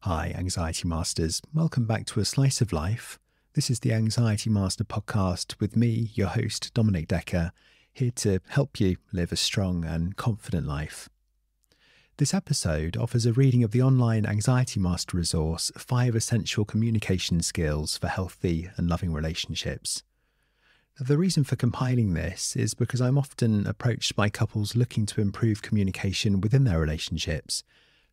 Hi, Anxiety Masters. Welcome back to A Slice of Life. This is the Anxiety Master podcast with me, your host, Dominic Decker, here to help you live a strong and confident life. This episode offers a reading of the online Anxiety Master resource, 5 Essential Communication Skills for Healthy and Loving Relationships. Now, the reason for compiling this is because I'm often approached by couples looking to improve communication within their relationships.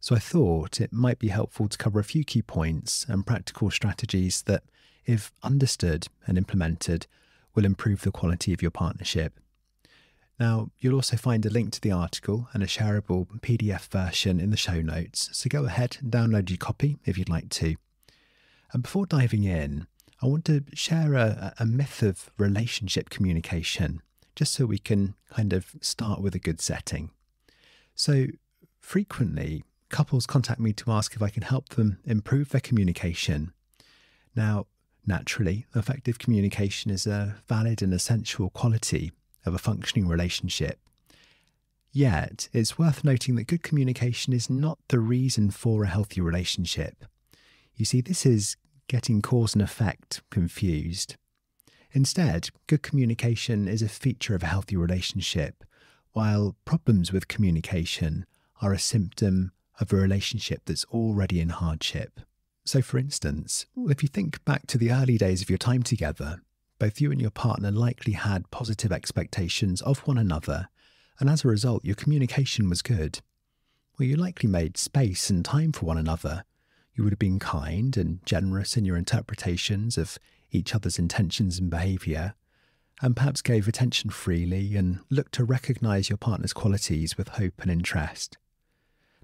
So I thought it might be helpful to cover a few key points and practical strategies that, if understood and implemented, will improve the quality of your partnership. Now, you'll also find a link to the article and a shareable PDF version in the show notes, so go ahead and download your copy if you'd like to. And before diving in, I want to share a myth of relationship communication, just so we can kind of start with a good setting. So frequently, couples contact me to ask if I can help them improve their communication. Now, naturally, effective communication is a valid and essential quality of a functioning relationship. Yet, it's worth noting that good communication is not the reason for a healthy relationship. You see, this is getting cause and effect confused. Instead, good communication is a feature of a healthy relationship, while problems with communication are a symptom of a relationship that's already in hardship. So for instance, if you think back to the early days of your time together, both you and your partner likely had positive expectations of one another, and as a result, your communication was good. Well, you likely made space and time for one another. You would have been kind and generous in your interpretations of each other's intentions and behaviour, and perhaps gave attention freely and looked to recognise your partner's qualities with hope and interest.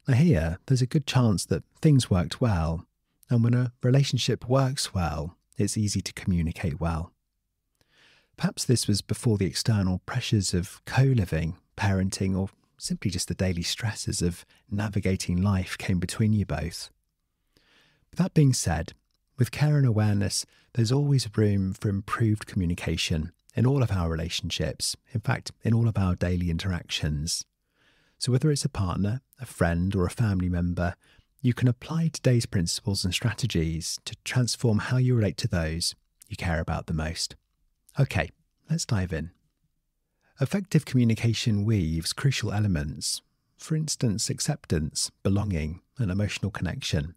Now here, there's a good chance that things worked well, and when a relationship works well, it's easy to communicate well. Perhaps this was before the external pressures of co-living, parenting, or simply just the daily stresses of navigating life came between you both. But that being said, with care and awareness, there's always room for improved communication in all of our relationships, in fact, in all of our daily interactions. So whether it's a partner, a friend, or a family member, you can apply today's principles and strategies to transform how you relate to those you care about the most. Okay, let's dive in. Effective communication weaves crucial elements, for instance, acceptance, belonging, and emotional connection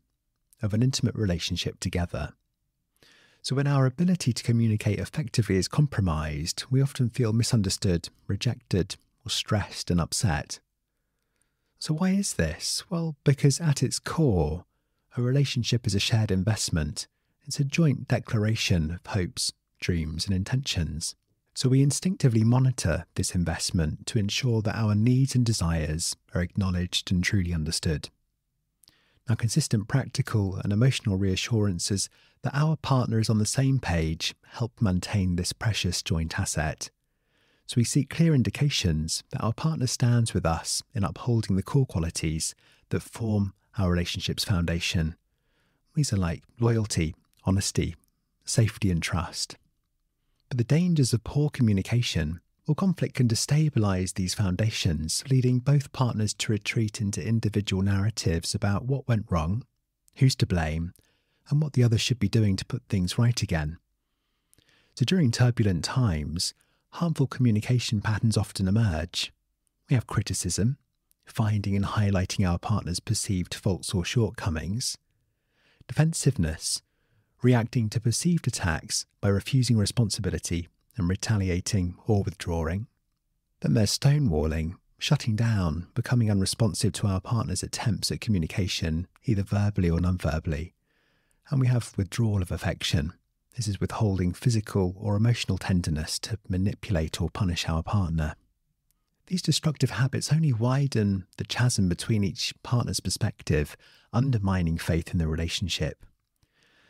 of an intimate relationship together. So when our ability to communicate effectively is compromised, we often feel misunderstood, rejected, or stressed and upset. So why is this? Well, because at its core, a relationship is a shared investment. It's a joint declaration of hopes, dreams, and intentions. So we instinctively monitor this investment to ensure that our needs and desires are acknowledged and truly understood. Now, consistent practical and emotional reassurances that our partner is on the same page help maintain this precious joint asset. So we seek clear indications that our partner stands with us in upholding the core qualities that form our relationship's foundation. These are like loyalty, honesty, safety, and trust. But the dangers of poor communication or conflict can destabilise these foundations, leading both partners to retreat into individual narratives about what went wrong, who's to blame, and what the other should be doing to put things right again. So during turbulent times, harmful communication patterns often emerge. We have criticism, finding and highlighting our partner's perceived faults or shortcomings, defensiveness, reacting to perceived attacks by refusing responsibility and retaliating or withdrawing. Then there's stonewalling, shutting down, becoming unresponsive to our partner's attempts at communication, either verbally or non-verbally. And we have withdrawal of affection. This is withholding physical or emotional tenderness to manipulate or punish our partner. These destructive habits only widen the chasm between each partner's perspective, undermining faith in the relationship.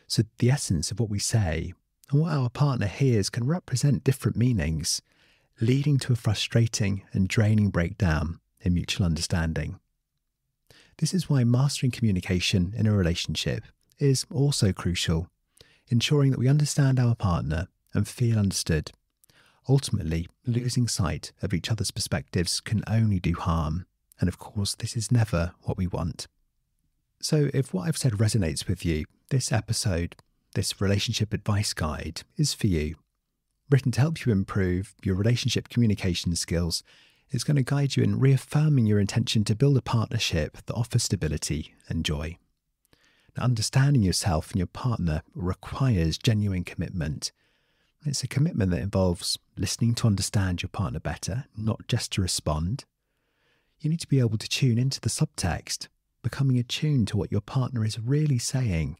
So the essence of what we say and what our partner hears can represent different meanings, leading to a frustrating and draining breakdown in mutual understanding. This is why mastering communication in a relationship is also crucial, ensuring that we understand our partner and feel understood. Ultimately, losing sight of each other's perspectives can only do harm, and of course this is never what we want. So if what I've said resonates with you, this episode, this relationship advice guide is for you. Written to help you improve your relationship communication skills, it's going to guide you in reaffirming your intention to build a partnership that offers stability and joy. Now, understanding yourself and your partner requires genuine commitment. It's a commitment that involves listening to understand your partner better, not just to respond. You need to be able to tune into the subtext, becoming attuned to what your partner is really saying.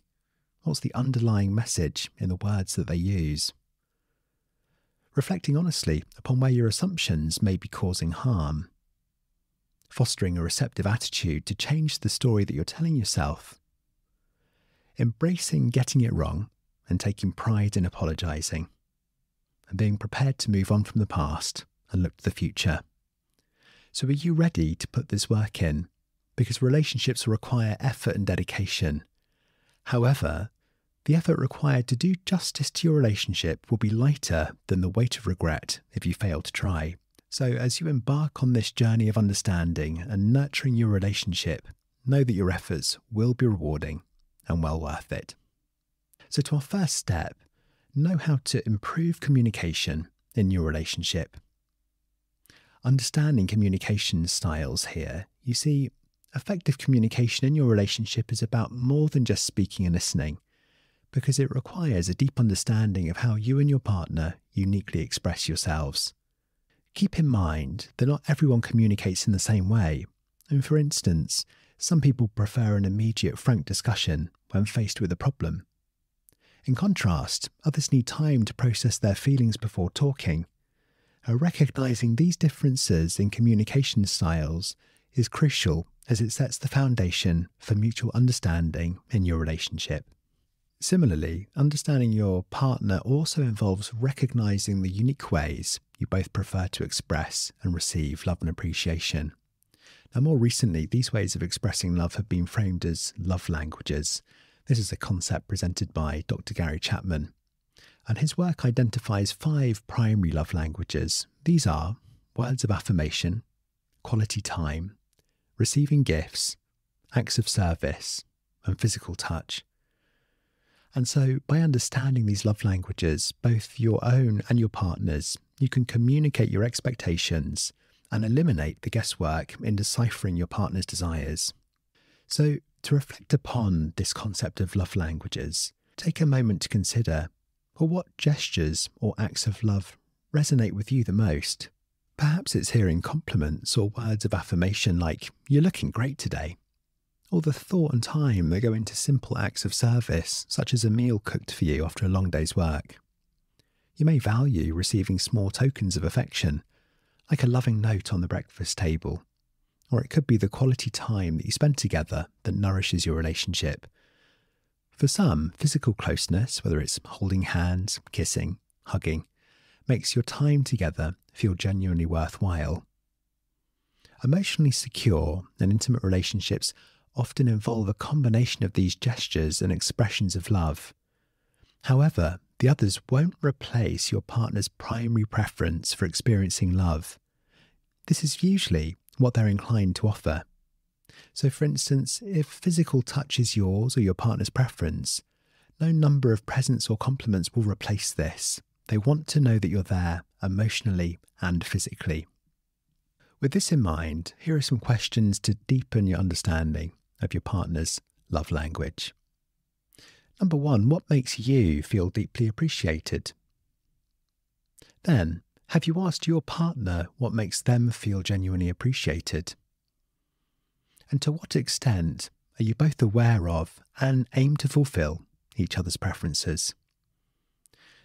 What's the underlying message in the words that they use? Reflecting honestly upon where your assumptions may be causing harm. Fostering a receptive attitude to change the story that you're telling yourself. Embracing getting it wrong and taking pride in apologising. And being prepared to move on from the past and look to the future. So are you ready to put this work in? Because relationships require effort and dedication. However, the effort required to do justice to your relationship will be lighter than the weight of regret if you fail to try. So as you embark on this journey of understanding and nurturing your relationship, know that your efforts will be rewarding and well worth it. So to our first step, know how to improve communication in your relationship. Understanding communication styles here, you see, effective communication in your relationship is about more than just speaking and listening, because it requires a deep understanding of how you and your partner uniquely express yourselves. Keep in mind that not everyone communicates in the same way, and for instance, some people prefer an immediate, frank discussion when faced with a problem. In contrast, others need time to process their feelings before talking. Recognizing these differences in communication styles is crucial as it sets the foundation for mutual understanding in your relationship. Similarly, understanding your partner also involves recognizing the unique ways you both prefer to express and receive love and appreciation. Now, more recently, these ways of expressing love have been framed as love languages. This is a concept presented by Dr. Gary Chapman, and his work identifies 5 primary love languages. These are words of affirmation, quality time, receiving gifts, acts of service, and physical touch. And so, by understanding these love languages, both your own and your partner's, you can communicate your expectations and eliminate the guesswork in deciphering your partner's desires. So, to reflect upon this concept of love languages, take a moment to consider, well, what gestures or acts of love resonate with you the most? Perhaps it's hearing compliments or words of affirmation like, "You're looking great today," or the thought and time that go into simple acts of service, such as a meal cooked for you after a long day's work. You may value receiving small tokens of affection, like a loving note on the breakfast table, or it could be the quality time that you spend together that nourishes your relationship. For some, physical closeness, whether it's holding hands, kissing, hugging, makes your time together feel genuinely worthwhile. Emotionally secure and intimate relationships often involve a combination of these gestures and expressions of love. However, the others won't replace your partner's primary preference for experiencing love. This is usually what they're inclined to offer. So for instance, if physical touch is yours or your partner's preference, no number of presents or compliments will replace this. They want to know that you're there emotionally and physically. With this in mind, here are some questions to deepen your understanding of your partner's love language. Number 1, what makes you feel deeply appreciated? Then, have you asked your partner what makes them feel genuinely appreciated? And to what extent are you both aware of and aim to fulfill each other's preferences?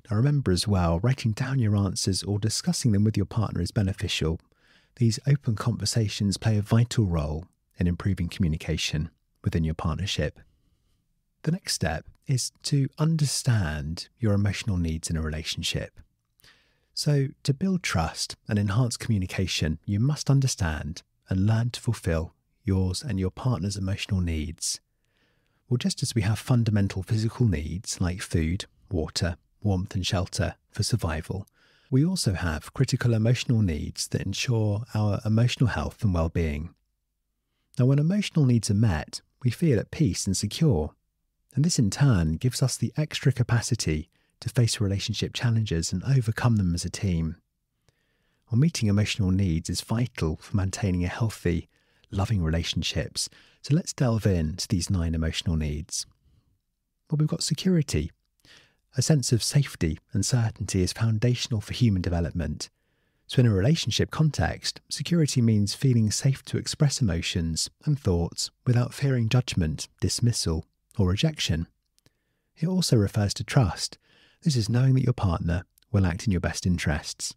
Now remember as well, writing down your answers or discussing them with your partner is beneficial. These open conversations play a vital role in improving communication within your partnership. The next step is to understand your emotional needs in a relationship. So, to build trust and enhance communication, you must understand and learn to fulfill yours and your partner's emotional needs. Well, just as we have fundamental physical needs like food, water, warmth and shelter for survival, we also have critical emotional needs that ensure our emotional health and well-being. Now, when emotional needs are met, we feel at peace and secure. And this in turn gives us the extra capacity to face relationship challenges and overcome them as a team. Well, meeting emotional needs is vital for maintaining a healthy, loving relationships. So let's delve into these 9 emotional needs. Well, we've got security. A sense of safety and certainty is foundational for human development. So in a relationship context, security means feeling safe to express emotions and thoughts without fearing judgment, dismissal, or rejection. It also refers to trust. This is knowing that your partner will act in your best interests.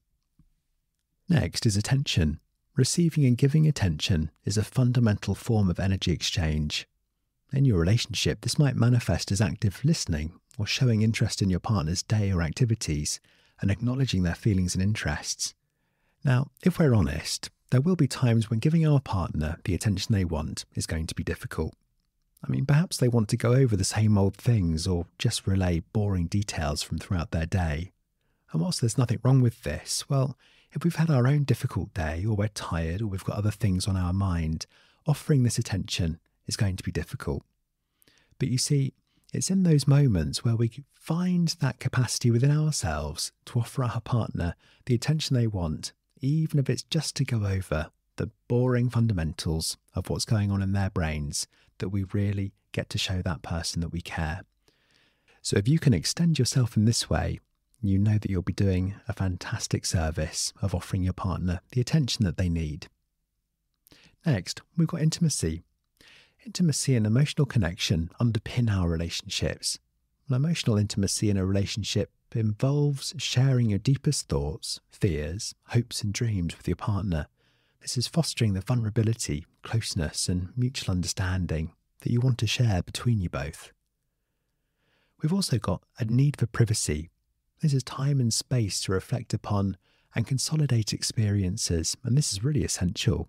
Next is attention. Receiving and giving attention is a fundamental form of energy exchange. In your relationship, this might manifest as active listening or showing interest in your partner's day or activities and acknowledging their feelings and interests. Now, if we're honest, there will be times when giving our partner the attention they want is going to be difficult. Perhaps they want to go over the same old things or just relay boring details from throughout their day. And whilst there's nothing wrong with this, well, if we've had our own difficult day or we're tired or we've got other things on our mind, offering this attention is going to be difficult. But you see, it's in those moments where we find that capacity within ourselves to offer our partner the attention they want, even if it's just to go over the boring fundamentals of what's going on in their brains, that we really get to show that person that we care. So if you can extend yourself in this way, you know that you'll be doing a fantastic service of offering your partner the attention that they need. Next, we've got intimacy. Intimacy and emotional connection underpin our relationships. Emotional intimacy in a relationship involves sharing your deepest thoughts, fears, hopes and dreams with your partner. This is fostering the vulnerability, closeness and mutual understanding that you want to share between you both. We've also got a need for privacy. This is time and space to reflect upon and consolidate experiences, and this is really essential.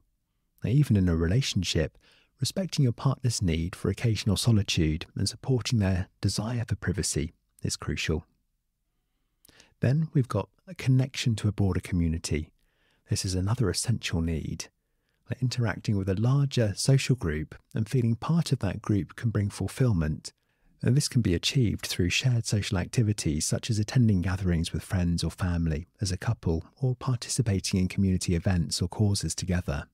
Now, even in a relationship, respecting your partner's need for occasional solitude and supporting their desire for privacy is crucial. Then we've got a connection to a broader community. This is another essential need. Interacting with a larger social group and feeling part of that group can bring fulfillment. And this can be achieved through shared social activities such as attending gatherings with friends or family as a couple or participating in community events or causes together.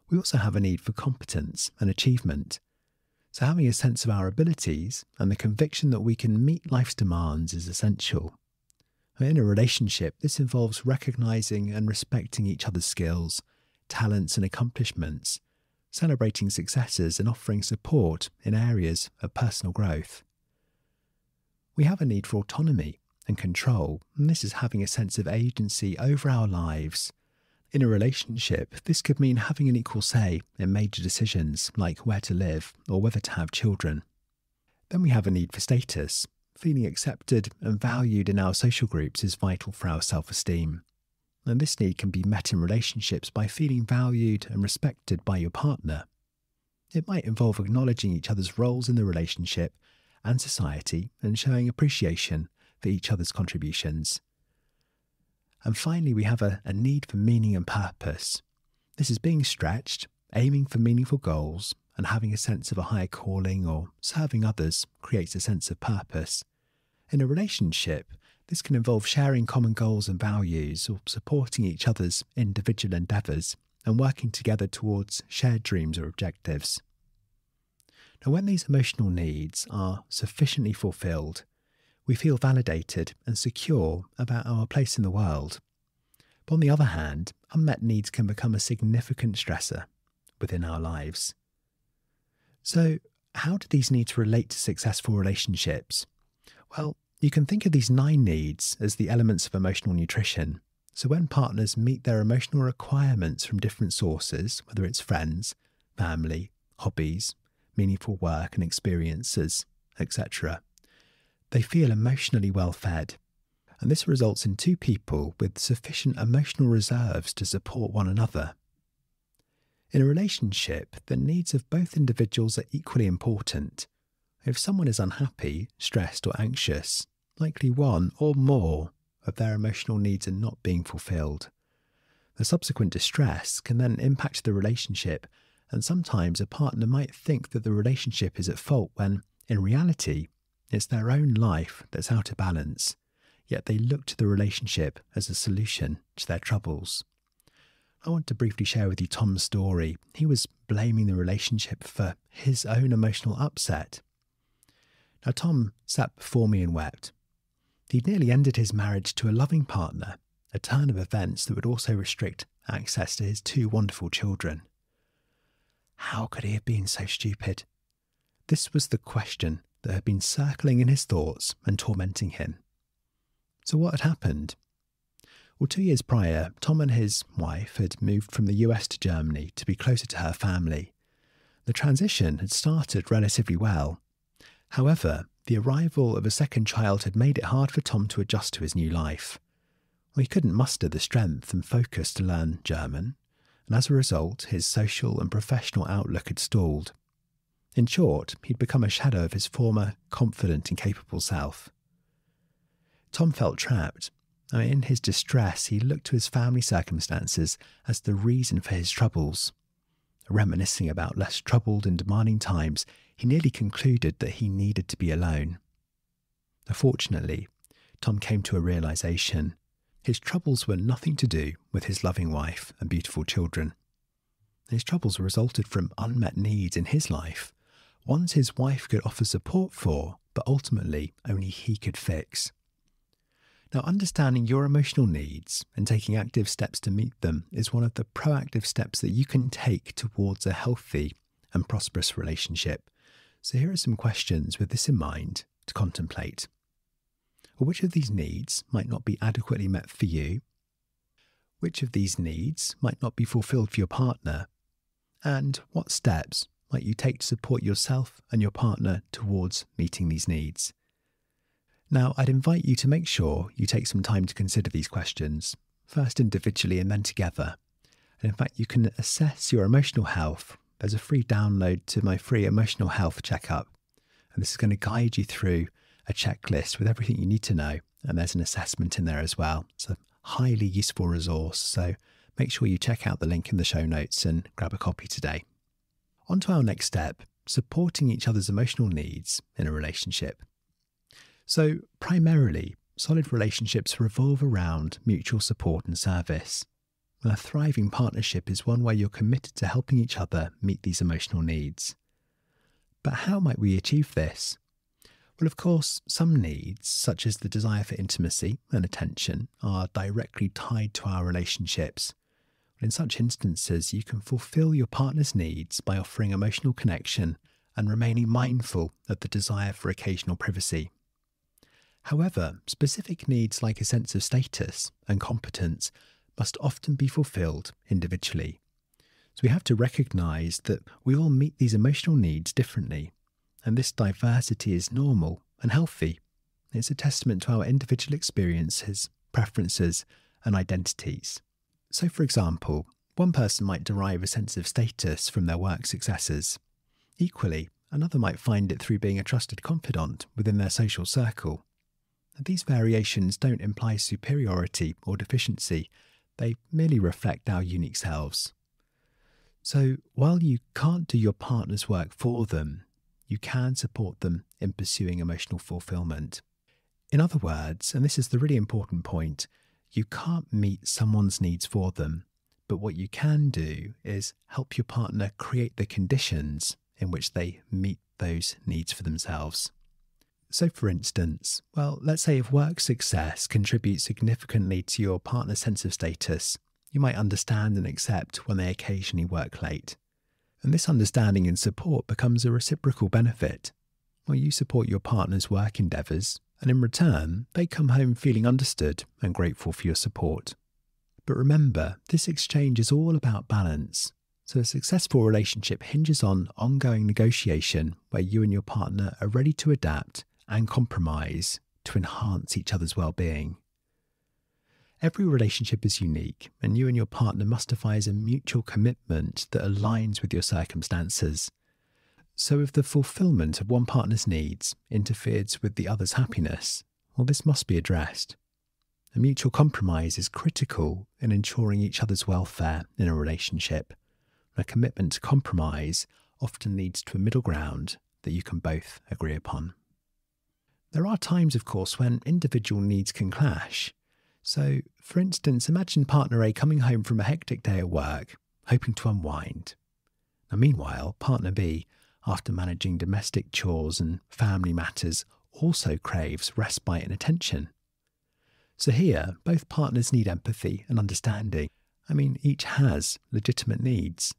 We also have a need for competence and achievement. So having a sense of our abilities and the conviction that we can meet life's demands is essential. In a relationship, this involves recognizing and respecting each other's skills, talents and accomplishments, celebrating successes and offering support in areas of personal growth. We have a need for autonomy and control, and this is having a sense of agency over our lives. In a relationship, this could mean having an equal say in major decisions like where to live or whether to have children. Then we have a need for status. Feeling accepted and valued in our social groups is vital for our self-esteem. And this need can be met in relationships by feeling valued and respected by your partner. It might involve acknowledging each other's roles in the relationship and society and showing appreciation for each other's contributions. And finally, we have a need for meaning and purpose. This is being stretched, aiming for meaningful goals, and having a sense of a higher calling or serving others creates a sense of purpose. In a relationship, this can involve sharing common goals and values or supporting each other's individual endeavours and working together towards shared dreams or objectives. Now, when these emotional needs are sufficiently fulfilled, we feel validated and secure about our place in the world. But on the other hand, unmet needs can become a significant stressor within our lives. So, how do these needs relate to successful relationships? Well, you can think of these 9 needs as the elements of emotional nutrition. So when partners meet their emotional requirements from different sources, whether it's friends, family, hobbies, meaningful work and experiences, etc., they feel emotionally well fed. And this results in 2 people with sufficient emotional reserves to support one another. In a relationship, the needs of both individuals are equally important. If someone is unhappy, stressed or anxious, likely one or more of their emotional needs are not being fulfilled. The subsequent distress can then impact the relationship And sometimes a partner might think that the relationship is at fault when, in reality, it's their own life that's out of balance, yet they look to the relationship as a solution to their troubles. I want to briefly share with you Tom's story. He was blaming the relationship for his own emotional upset. Now, Tom sat before me and wept. He'd nearly ended his marriage to a loving partner, a turn of events that would also restrict access to his 2 wonderful children. How could he have been so stupid? This was the question that had been circling in his thoughts and tormenting him. So what had happened? Well, 2 years prior, Tom and his wife had moved from the US to Germany to be closer to her family. The transition had started relatively well. However, the arrival of a second child had made it hard for Tom to adjust to his new life. Well, he couldn't muster the strength and focus to learn German, and as a result, his social and professional outlook had stalled. In short, he'd become a shadow of his former confident and capable self. Tom felt trapped. In his distress, he looked to his family circumstances as the reason for his troubles. Reminiscing about less troubled and demanding times, he nearly concluded that he needed to be alone. Fortunately, Tom came to a realization. His troubles were nothing to do with his loving wife and beautiful children. His troubles resulted from unmet needs in his life, ones his wife could offer support for, but ultimately only he could fix. Now, understanding your emotional needs and taking active steps to meet them is one of the proactive steps that you can take towards a healthy and prosperous relationship. So here are some questions with this in mind to contemplate. Well, which of these needs might not be adequately met for you? Which of these needs might not be fulfilled for your partner? And what steps might you take to support yourself and your partner towards meeting these needs? Now, I'd invite you to make sure you take some time to consider these questions, first individually and then together. And in fact, you can assess your emotional health. There's a free download to my free emotional health checkup. And this is going to guide you through a checklist with everything you need to know. And there's an assessment in there as well. It's a highly useful resource. So make sure you check out the link in the show notes and grab a copy today. On to our next step, supporting each other's emotional needs in a relationship. So primarily, solid relationships revolve around mutual support and service. A thriving partnership is one where you're committed to helping each other meet these emotional needs. But how might we achieve this? Well, of course, some needs, such as the desire for intimacy and attention, are directly tied to our relationships. In such instances, you can fulfill your partner's needs by offering emotional connection and remaining mindful of the desire for occasional privacy. However, specific needs like a sense of status and competence must often be fulfilled individually. So we have to recognise that we all meet these emotional needs differently, and this diversity is normal and healthy. It's a testament to our individual experiences, preferences, and identities. So, for example, one person might derive a sense of status from their work successes. Equally, another might find it through being a trusted confidant within their social circle. These variations don't imply superiority or deficiency, they merely reflect our unique selves. So, while you can't do your partner's work for them, you can support them in pursuing emotional fulfillment. In other words, and this is the really important point, you can't meet someone's needs for them, but what you can do is help your partner create the conditions in which they meet those needs for themselves. So for instance, let's say if work success contributes significantly to your partner's sense of status, you might understand and accept when they occasionally work late. And this understanding and support becomes a reciprocal benefit. You support your partner's work endeavours, and in return, they come home feeling understood and grateful for your support. But remember, this exchange is all about balance. So a successful relationship hinges on ongoing negotiation where you and your partner are ready to adapt and compromise to enhance each other's well-being. Every relationship is unique, and you and your partner must devise a mutual commitment that aligns with your circumstances. So if the fulfillment of one partner's needs interferes with the other's happiness, this must be addressed. A mutual compromise is critical in ensuring each other's welfare in a relationship. A commitment to compromise often leads to a middle ground that you can both agree upon. There are times, of course, when individual needs can clash. So, for instance, imagine partner A coming home from a hectic day at work, hoping to unwind. Now, meanwhile, partner B, after managing domestic chores and family matters, also craves respite and attention. So here, both partners need empathy and understanding. Each has legitimate needs.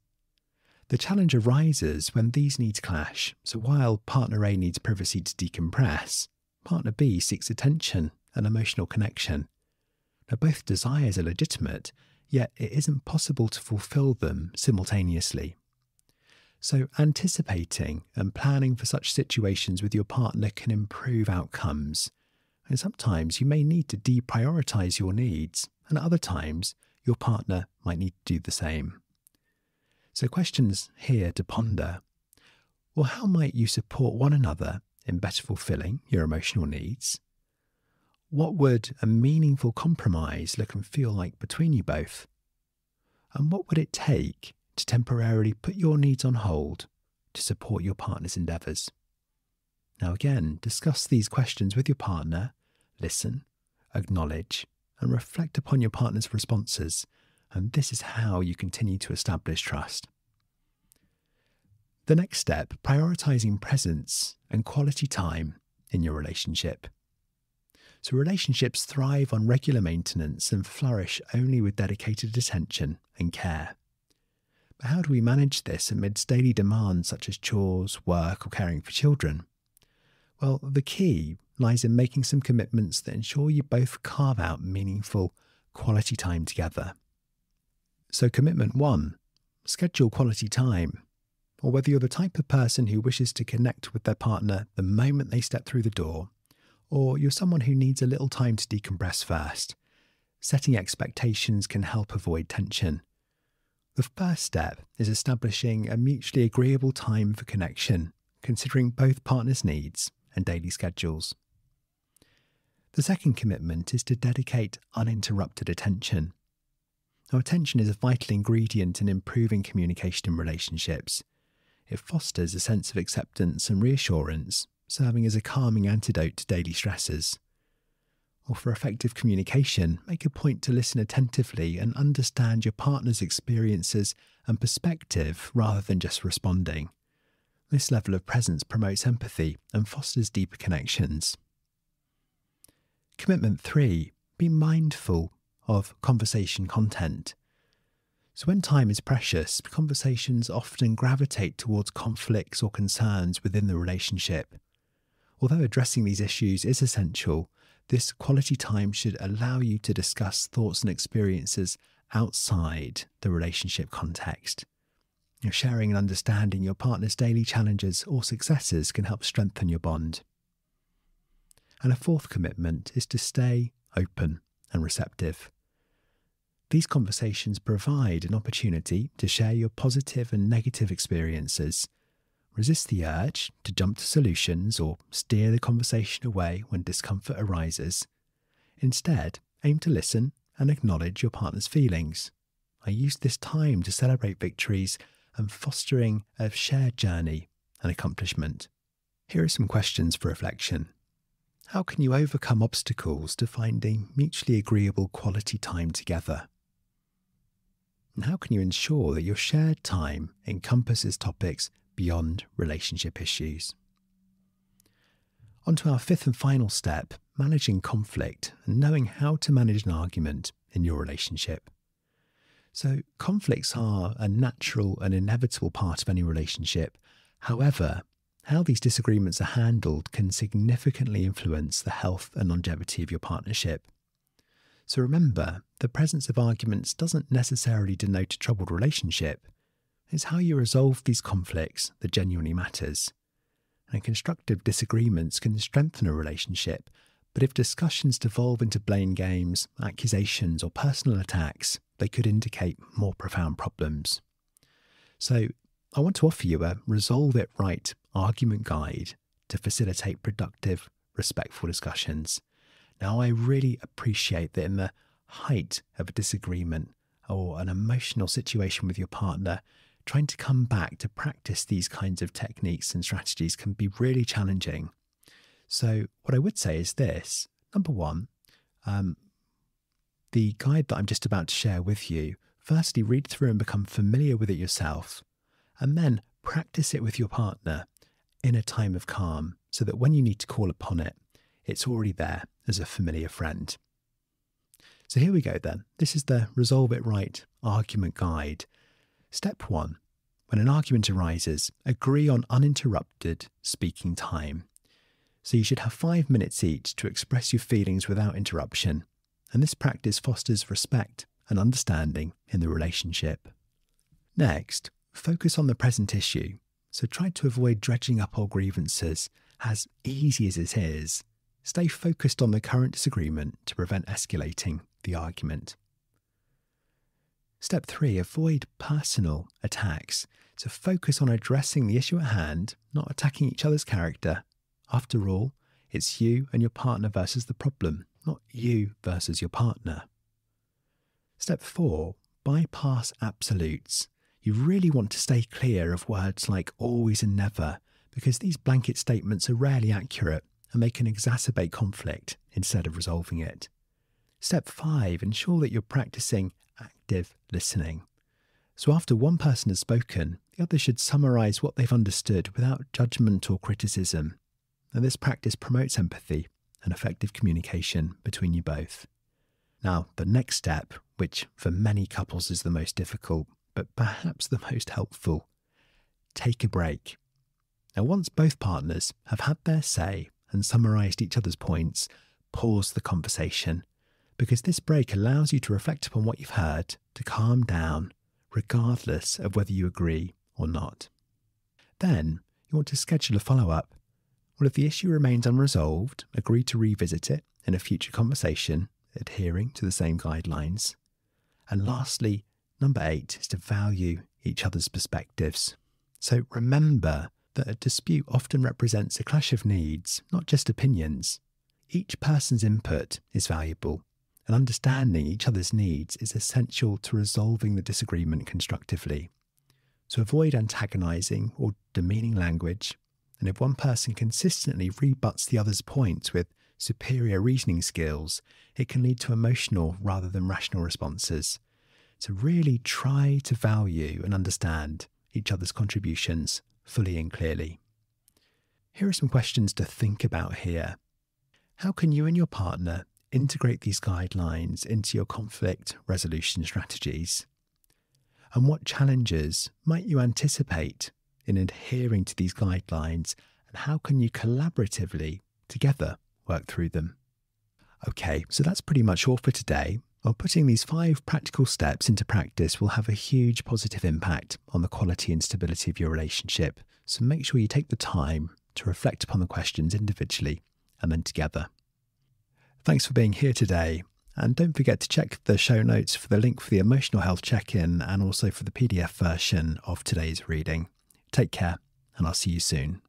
The challenge arises when these needs clash. So while partner A needs privacy to decompress, partner B seeks attention and emotional connection. Now, both desires are legitimate, yet it isn't possible to fulfill them simultaneously. So anticipating and planning for such situations with your partner can improve outcomes. And sometimes you may need to deprioritize your needs, and at other times your partner might need to do the same. So questions here to ponder. Well, how might you support one another in better fulfilling your emotional needs? What would a meaningful compromise look and feel like between you both? And what would it take to temporarily put your needs on hold to support your partner's endeavours? Now again, discuss these questions with your partner, listen, acknowledge, and reflect upon your partner's responses, and this is how you continue to establish trust. The next step, prioritising presence and quality time in your relationship. So relationships thrive on regular maintenance and flourish only with dedicated attention and care. But how do we manage this amidst daily demands such as chores, work, or caring for children? Well, the key lies in making some commitments that ensure you both carve out meaningful, quality time together. So commitment 1, schedule quality time. Or whether you're the type of person who wishes to connect with their partner the moment they step through the door, or you're someone who needs a little time to decompress first, setting expectations can help avoid tension. The first step is establishing a mutually agreeable time for connection, considering both partners' needs and daily schedules. The second commitment is to dedicate uninterrupted attention. Now, attention is a vital ingredient in improving communication in relationships. It fosters a sense of acceptance and reassurance, serving as a calming antidote to daily stresses. Or for effective communication, make a point to listen attentively and understand your partner's experiences and perspective rather than just responding. This level of presence promotes empathy and fosters deeper connections. Commitment 3, be mindful of conversation content. So when time is precious, conversations often gravitate towards conflicts or concerns within the relationship. Although addressing these issues is essential, this quality time should allow you to discuss thoughts and experiences outside the relationship context. Sharing and understanding your partner's daily challenges or successes can help strengthen your bond. And a fourth commitment is to stay open and receptive. These conversations provide an opportunity to share your positive and negative experiences. Resist the urge to jump to solutions or steer the conversation away when discomfort arises. Instead, aim to listen and acknowledge your partner's feelings. I use this time to celebrate victories and fostering a shared journey and accomplishment. Here are some questions for reflection. How can you overcome obstacles to finding mutually agreeable quality time together? And how can you ensure that your shared time encompasses topics beyond relationship issues? On to our fifth and final step, managing conflict and knowing how to manage an argument in your relationship. So conflicts are a natural and inevitable part of any relationship. However, how these disagreements are handled can significantly influence the health and longevity of your partnership. So remember, the presence of arguments doesn't necessarily denote a troubled relationship. It's how you resolve these conflicts that genuinely matters. And constructive disagreements can strengthen a relationship, but if discussions devolve into blame games, accusations, or personal attacks, they could indicate more profound problems. So I want to offer you a Resolve It Right argument guide to facilitate productive, respectful discussions. Now, I really appreciate that in the height of a disagreement or an emotional situation with your partner, trying to come back to practice these kinds of techniques and strategies can be really challenging. So what I would say is this. Number one, the guide that I'm just about to share with you, firstly, read through and become familiar with it yourself, and then practice it with your partner in a time of calm so that when you need to call upon it, it's already there as a familiar friend. So here we go then. This is the Resolve It Right argument guide. Step 1. When an argument arises, agree on uninterrupted speaking time. So you should have 5 minutes each to express your feelings without interruption. And this practice fosters respect and understanding in the relationship. Next, focus on the present issue. So try to avoid dredging up old grievances. As easy as it is, stay focused on the current disagreement to prevent escalating the argument. Step 3, avoid personal attacks. So focus on addressing the issue at hand, not attacking each other's character. After all, it's you and your partner versus the problem, not you versus your partner. Step 4, bypass absolutes. You really want to stay clear of words like always and never, because these blanket statements are rarely accurate and they can exacerbate conflict instead of resolving it. Step 5, ensure that you're practicing active listening. So after one person has spoken, the other should summarize what they've understood without judgment or criticism. And this practice promotes empathy and effective communication between you both. Now, the next step, which for many couples is the most difficult, but perhaps the most helpful, take a break. Now, once both partners have had their say and summarised each other's points, pause the conversation, because this break allows you to reflect upon what you've heard, to calm down, regardless of whether you agree or not. Then, you want to schedule a follow-up. Well, if the issue remains unresolved, agree to revisit it in a future conversation, adhering to the same guidelines. And lastly, number 8 is to value each other's perspectives. So remember that a dispute often represents a clash of needs, not just opinions. Each person's input is valuable, and understanding each other's needs is essential to resolving the disagreement constructively. So avoid antagonising or demeaning language, and if one person consistently rebuts the other's points with superior reasoning skills, it can lead to emotional rather than rational responses. So really try to value and understand each other's contributions fully and clearly. Here are some questions to think about here. How can you and your partner integrate these guidelines into your conflict resolution strategies? And what challenges might you anticipate in adhering to these guidelines, and how can you collaboratively together work through them? Okay, so that's pretty much all for today. Well, putting these 5 practical steps into practice will have a huge positive impact on the quality and stability of your relationship. So make sure you take the time to reflect upon the questions individually and then together. Thanks for being here today. And don't forget to check the show notes for the link for the emotional health check-in and also for the PDF version of today's reading. Take care, and I'll see you soon.